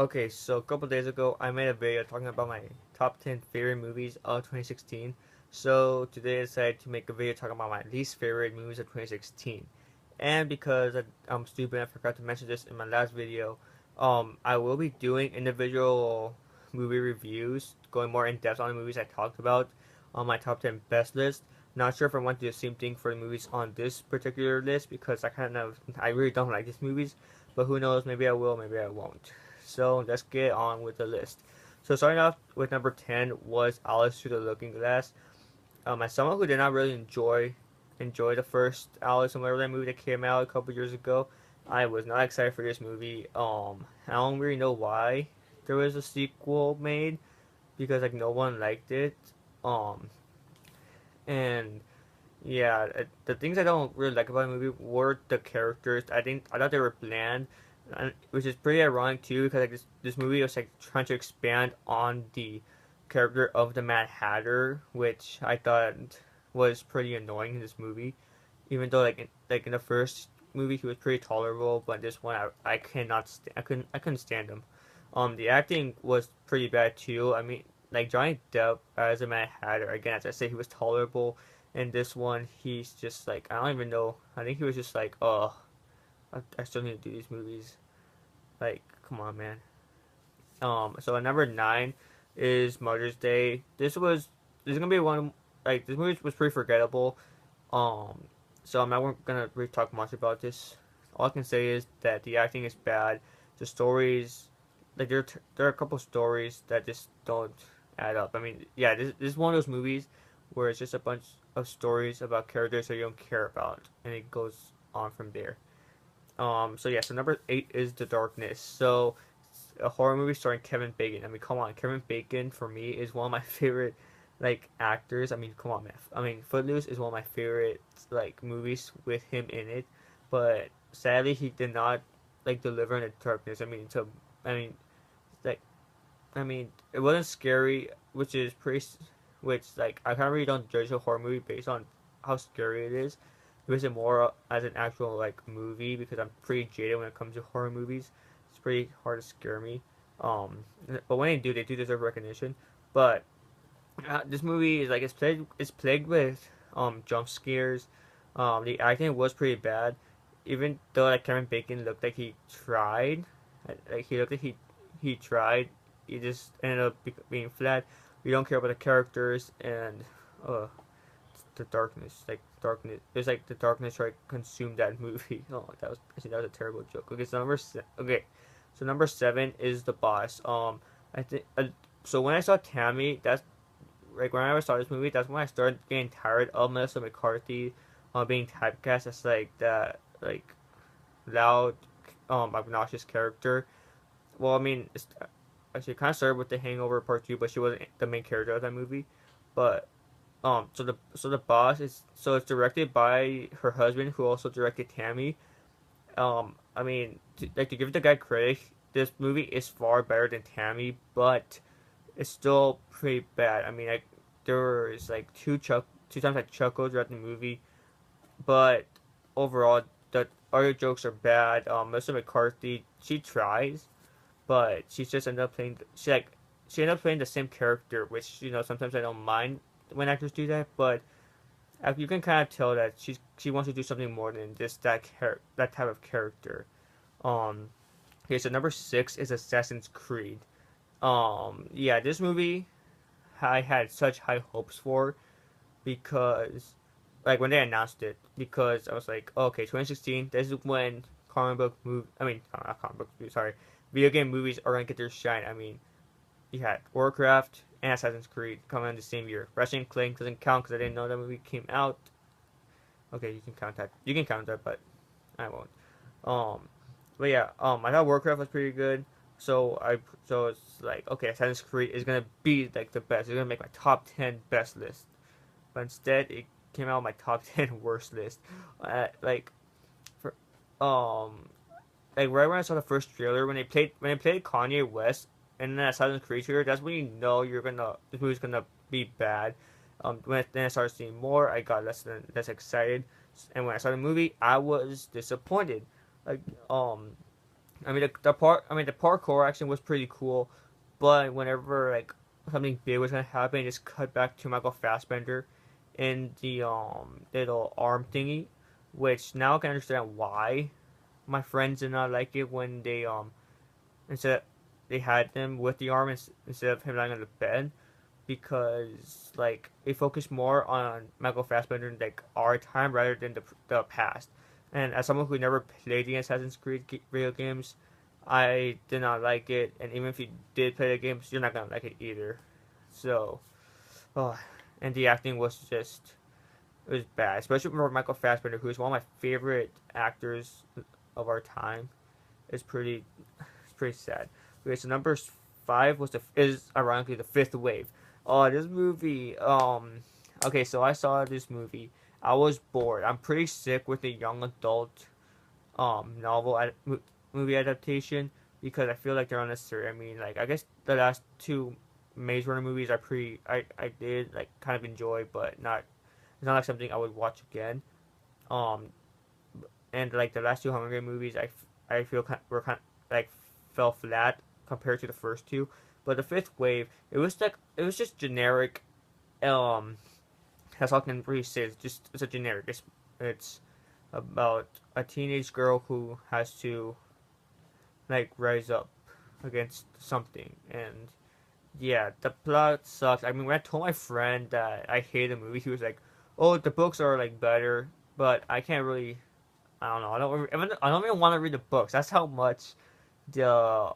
Okay, so a couple days ago, I made a video talking about my top 10 favorite movies of 2016. So today I decided to make a video talking about my least favorite movies of 2016. And because I'm stupid, I forgot to mention this in my last video. I will be doing individual movie reviews, going more in depth on the movies I talked about on my top 10 best list. Not sure if I want to do the same thing for the movies on this particular list because I really don't like these movies. But who knows? Maybe I will, maybe I won't. So let's get on with the list. So starting off with number 10 was Alice Through the Looking Glass. As someone who did not really enjoy the first Alice in Wonderland movie that came out a couple years ago, I was not excited for this movie. I don't really know why there was a sequel made because like no one liked it. Um, and yeah, the things I don't really like about the movie were the characters. I thought they were bland, which is pretty ironic too, because like this movie was like trying to expand on the character of the Mad Hatter, which I thought was pretty annoying in this movie. Even though like in the first movie he was pretty tolerable, but this one I cannot I couldn't stand him. The acting was pretty bad too. I mean, like Johnny Depp as a Mad Hatter, again, as I say, he was tolerable. And this one, he's just like, I don't even know. I think he was just like, oh, I still need to do these movies. Like, come on, man. So at number 9 is Mother's Day. This is gonna be one, like, this movie was pretty forgettable. Um, so I'm not gonna really talk much about this. All I can say is that the acting is bad. The stories, like, there are a couple stories that just don't add up. I mean, yeah, this is one of those movies where it's just a bunch of stories about characters that you don't care about, and it goes on from there. So yeah, so number 8 is The Darkness. So a horror movie starring Kevin Bacon. I mean, come on, Kevin Bacon for me is one of my favorite like actors. I mean, come on, man. I mean, Footloose is one of my favorite like movies with him in it, but sadly he did not like deliver in The Darkness. I mean, like, it wasn't scary, which is pretty, which like I kind of really don't judge a horror movie based on how scary it is. It was more as an actual like movie because I'm pretty jaded when it comes to horror movies. It's pretty hard to scare me. Um, but when they do deserve recognition. But this movie is like it's plagued with jump scares. The acting was pretty bad, even though like Kevin Bacon looked like he tried, like he looked like he tried. He just ended up being flat. We don't care about the characters and uh the darkness, like darkness. It's like the darkness like consumed that movie. Oh, that was a terrible joke. Okay, so number 7 is The Boss. I think so when I saw Tammy, that's like when I saw this movie, that's when I started getting tired of Melissa McCarthy, being typecast as like that like loud, obnoxious character. Well, I mean, actually, it kind of started with The Hangover Part Two, but she wasn't the main character of that movie. But so the boss is so it's directed by her husband, who also directed Tammy. I mean, to give the guy credit, this movie is far better than Tammy, but it's still pretty bad. I mean, like there was like two times I chuckled throughout the movie, but overall the other jokes are bad. Melissa McCarthy, she tries, but she's just ended up playing. She ended up playing the same character, which sometimes I don't mind when actors do that, but you can kind of tell that she wants to do something more than just that type of character. Um, okay, so number 6 is Assassin's Creed. Yeah, this movie I had such high hopes for because, like, when they announced it, because I was like, oh, okay, 2016, this is when comic book movie, I mean, not comic book movie, sorry, video game movies are gonna get their shine. I mean, you had Warcraft and Assassin's Creed coming in the same year. Ratchet and Clank doesn't count because I didn't know that movie came out. Okay, you can count that. You can count that, but I won't. Um, but yeah, I thought Warcraft was pretty good. So it's like okay, Assassin's Creed is gonna be like the best. It's gonna make my top 10 best list. But instead, it came out on my top 10 worst list. Like for um like right when I saw the first trailer when they played Kanye West and then Assassin's Creed trailer, that's when you know this movie's gonna be bad. Then I started seeing more, I got less excited, and when I saw the movie, I was disappointed. Like I mean the parkour action was pretty cool, but whenever like something big was gonna happen, it just cut back to Michael Fassbender in the little arm thingy, which now I can understand why my friends did not like it when they instead they had him with the arm instead of him lying on the bed, because like it focused more on Michael Fassbender in like our time rather than the past. And as someone who never played the Assassin's Creed video games, I did not like it. And even if you did play the games, you're not gonna like it either. So, oh, and the acting was just it was bad, especially for Michael Fassbender, who is one of my favorite actors of our time. It's pretty sad. Okay, so number five is ironically the Fifth Wave. Oh, this movie. Okay, so I saw this movie. I was bored. I'm pretty sick with the young adult novel movie adaptation because I feel like they're unnecessary. I mean, like I guess the last two Maze Runner movies I did like kind of enjoy, but not it's not like something I would watch again. Um, and like the last two Hunger Games movies, I feel were kind like fell flat compared to the first two. But the Fifth Wave, it was just generic. Um, that's all I can really say. It's a generic. It's about a teenage girl who has to like rise up against something, and yeah, the plot sucks. I mean, when I told my friend that I hate the movie, he was like, "Oh, the books are like better," but I can't really. I don't know. I don't even want to read the books. That's how much the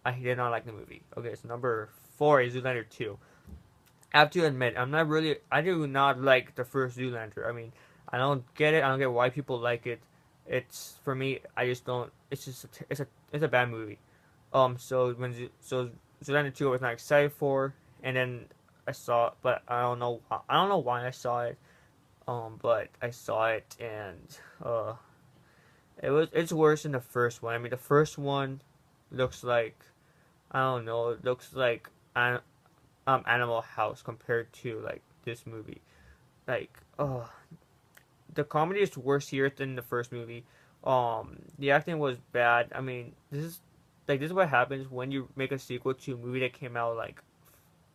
I did not like the movie. Okay, so number four is Zoolander 2. I have to admit, I do not like the first Zoolander. I mean, I don't get it. I don't get why people like it. It's for me. I just don't. It's a bad movie. So Zoolander 2 I was not excited for, and then I saw it, but I don't know why I saw it. But I saw it, and it's worse than the first one. I mean, the first one looks like I don't know. It looks like Animal House compared to like this movie. Like, the comedy is worse here than the first movie. The acting was bad. I mean, this is what happens when you make a sequel to a movie that came out like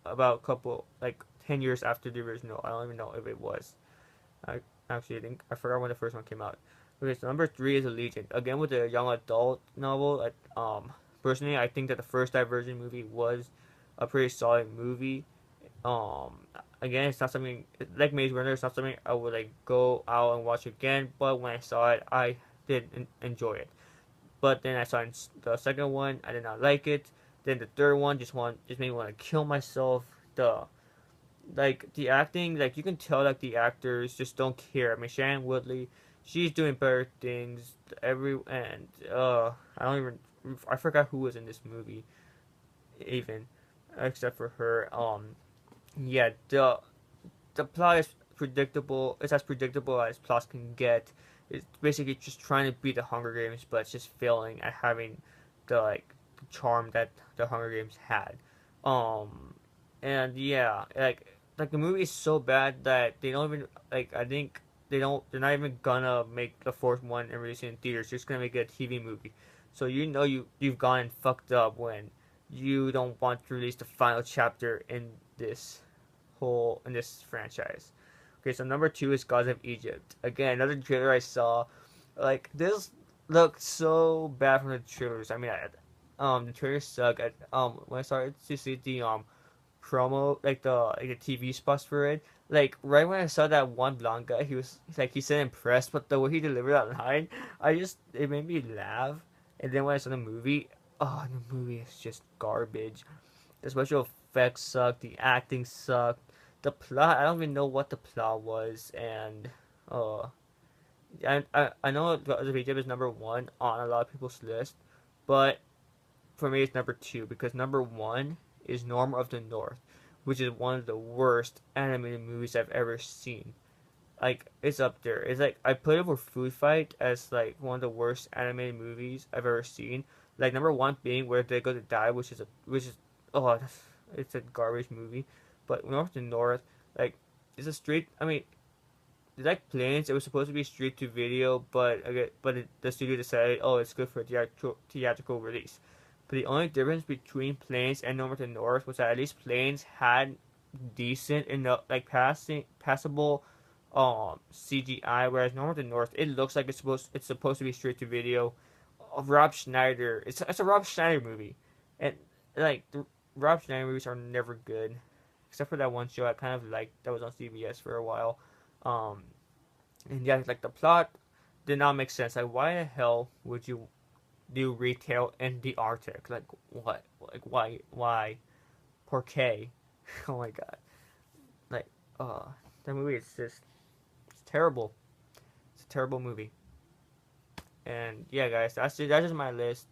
about a couple like 10 years after the original. I don't even know if it was. I actually think I forgot when the first one came out. Okay, so number three is Allegiant. Again with a young adult novel. Personally, I think that the first Divergent movie was a pretty solid movie. Um, Again, it's not something like Maze Runner. It's not something I would like go out and watch again. But when I saw it, I did enjoy it. But then I saw the second one, I did not like it. Then the third one just made me want to kill myself. The acting, like you can tell like the actors just don't care. I mean, Sharon Woodley, she's doing better things. I don't even I forgot who was in this movie even except for her. Yeah, the plot is predictable. It's as predictable as plots can get. It's basically just trying to beat the Hunger Games, but it's just failing at having the charm that the Hunger Games had. Um, and yeah, like the movie is so bad that they don't even like. I think they're not even gonna make the fourth one and release it in theaters. They're just gonna make it a TV movie. So you know you've gone and fucked up when you don't want to release the final chapter in this franchise. Okay, so number two is Gods of Egypt. Again, another trailer I saw. Like this looked so bad from the trailers. I mean, the trailers suck. When I started to see the promo, like the TV spots for it, like right when I saw that one blonde guy, he said impressed, but the way he delivered that line, it made me laugh. And then when I saw the movie, oh, the movie is just garbage. The special effects suck. The acting sucked. The plot, I don't even know what the plot was, and uh, I know the Egypt is number one on a lot of people's list, but for me it's number two because number one is Norm of the North, which is one of the worst animated movies I've ever seen. Like it's up there. It's like I put it for Food Fight as like one of the worst animated movies I've ever seen. Like number one being Where They Go to Die, which is oh it's a garbage movie. But North to North, like it's a straight. I mean, they like planes. It was supposed to be straight to video, but the studio decided, oh, it's good for a theatrical release. But the only difference between Planes and North and North was that at least Planes had decent enough, like passable, CGI, whereas North and North, it looks like it's supposed to be straight to video. Rob Schneider, it's a Rob Schneider movie, and like the Rob Schneider movies are never good, except for that one show I kind of liked that was on CBS for a while. Um, and yeah, like the plot did not make sense. Like, why the hell would you do retail in the Arctic? Like, what? Like, why? Por qué? Oh my god! Like, that movie is just it's terrible. It's a terrible movie. And yeah, guys, that's just my list.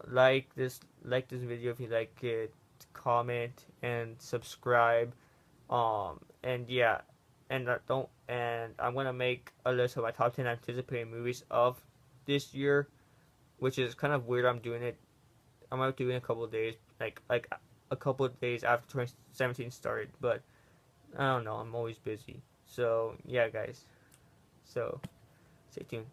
Like this video if you like it. Comment and subscribe. And yeah, and don't and I'm gonna make a list of my top 10 anticipated movies of this year, which is kind of weird. I'm doing it. I might do it in a couple of days, like a couple of days after 2017 started. But I don't know. I'm always busy. So yeah, guys. So stay tuned.